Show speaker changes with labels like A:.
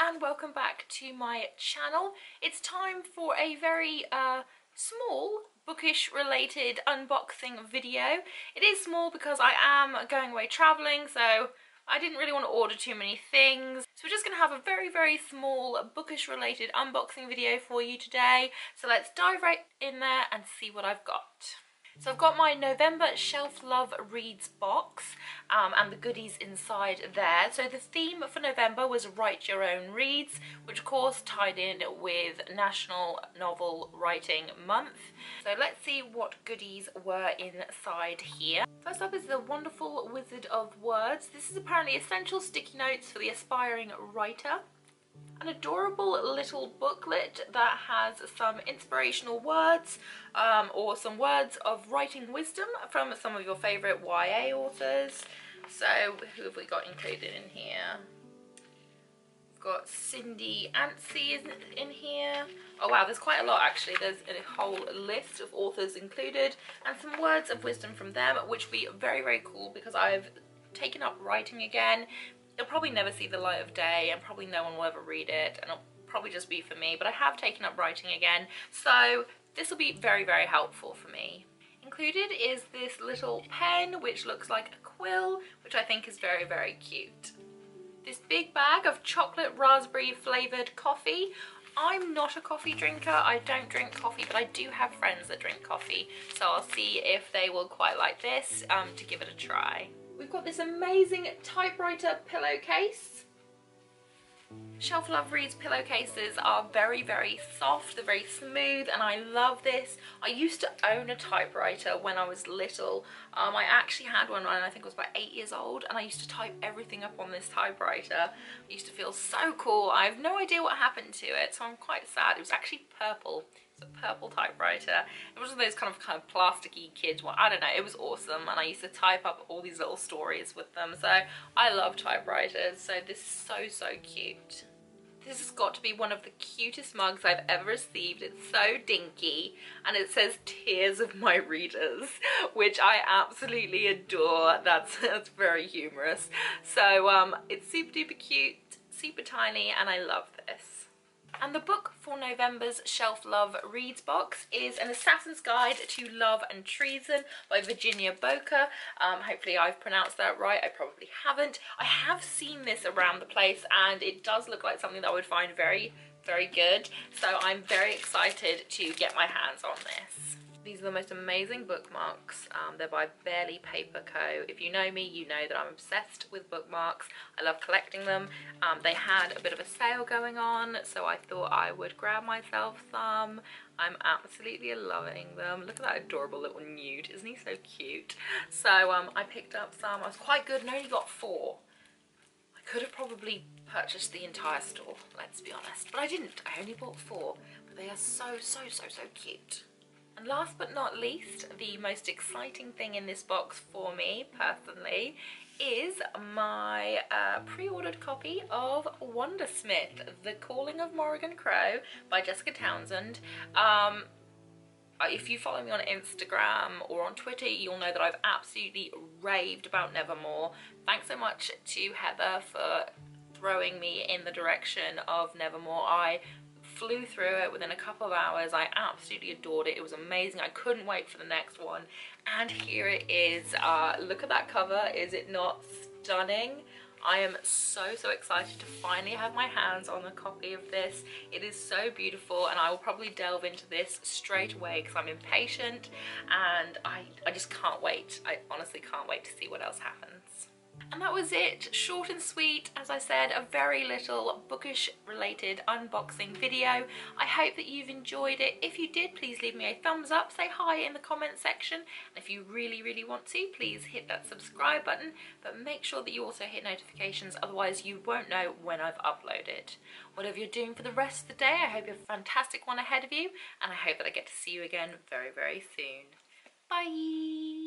A: and welcome back to my channel. It's time for a very small bookish related unboxing video. It is small because I am going away travelling, so I didn't really want to order too many things. So we're just going to have a very small bookish related unboxing video for you today. So let's dive right in there and see what I've got. So I've got my November Shelf Love Reads box and the goodies inside there. So the theme for November was Write Your Own Reads, which of course tied in with National Novel Writing Month. So let's see what goodies were inside here. First up is the Wonderful Wizard of Words. This is apparently essential sticky notes for the aspiring writer. An adorable little booklet that has some inspirational words or some words of writing wisdom from some of your favourite YA authors. So who have we got included in here? We've got Cindy Anstey in here. Oh wow, there's quite a lot actually. There's a whole list of authors included and some words of wisdom from them, which would be very cool because I've taken up writing again. It'll probably never see the light of day and probably no one will ever read it and it'll probably just be for me, but I have taken up writing again, so this will be very helpful for me. Included is this little pen which looks like a quill, which I think is very cute. This big bag of chocolate raspberry flavoured coffee. I'm not a coffee drinker, I don't drink coffee, but I do have friends that drink coffee, so I'll see if they will quite like this to give it a try. We've got this amazing typewriter pillowcase. Shelf Love Reads pillowcases are very soft, they're very smooth, and I love this. I used to own a typewriter when I was little. I actually had one when I think I was about 8 years old, and I used to type everything up on this typewriter. I used to feel so cool. I have no idea what happened to it, so I'm quite sad. It was actually purple. It's a purple typewriter. It was one of those kind of plasticky kids one. I don't know, it was awesome, and I used to type up all these little stories with them, so I love typewriters. So this is so cute. This has got to be one of the cutest mugs I've ever received. It's so dinky and it says Tears of My Readers, which I absolutely adore. That's very humorous. So it's super duper cute, super tiny, and I love this. And the book for November's Shelf Love Reads box is An Assassin's Guide to Love and Treason by Virginia Boker. Hopefully I've pronounced that right. I probably haven't. I have seen this around the place and it does look like something that I would find very good. So I'm very excited to get my hands on this. These are the most amazing bookmarks. They're by Barely Paper Co. If you know me, you know that I'm obsessed with bookmarks. I love collecting them. They had a bit of a sale going on, so I thought I would grab myself some. I'm absolutely loving them. Look at that adorable little newt. Isn't he so cute? So I picked up some. I was quite good and only got 4. I could have probably purchased the entire store, let's be honest. But I didn't. I only bought 4. But they are so cute. And last but not least, the most exciting thing in this box for me personally is my pre-ordered copy of Wanda Smith, The Calling of Morrigan Crow by Jessica Townsend. If you follow me on Instagram or on Twitter, you'll know that I've absolutely raved about Nevermore. Thanks so much to Heather for throwing me in the direction of Nevermore. I flew through it within a couple of hours. I absolutely adored it. It was amazing. I couldn't wait for the next one. And here it is. Look at that cover. Is it not stunning? I am so excited to finally have my hands on a copy of this. It is so beautiful, and I will probably delve into this straight away because I'm impatient and I just can't wait. I honestly can't wait to see what else happens. And that was it. Short and sweet, as I said, a very little bookish related unboxing video. I hope that you've enjoyed it. If you did, please leave me a thumbs up, say hi in the comment section, and if you really want to, please hit that subscribe button, but make sure that you also hit notifications, otherwise you won't know when I've uploaded. Whatever you're doing for the rest of the day, I hope you have a fantastic one ahead of you, and I hope that I get to see you again very soon. Bye!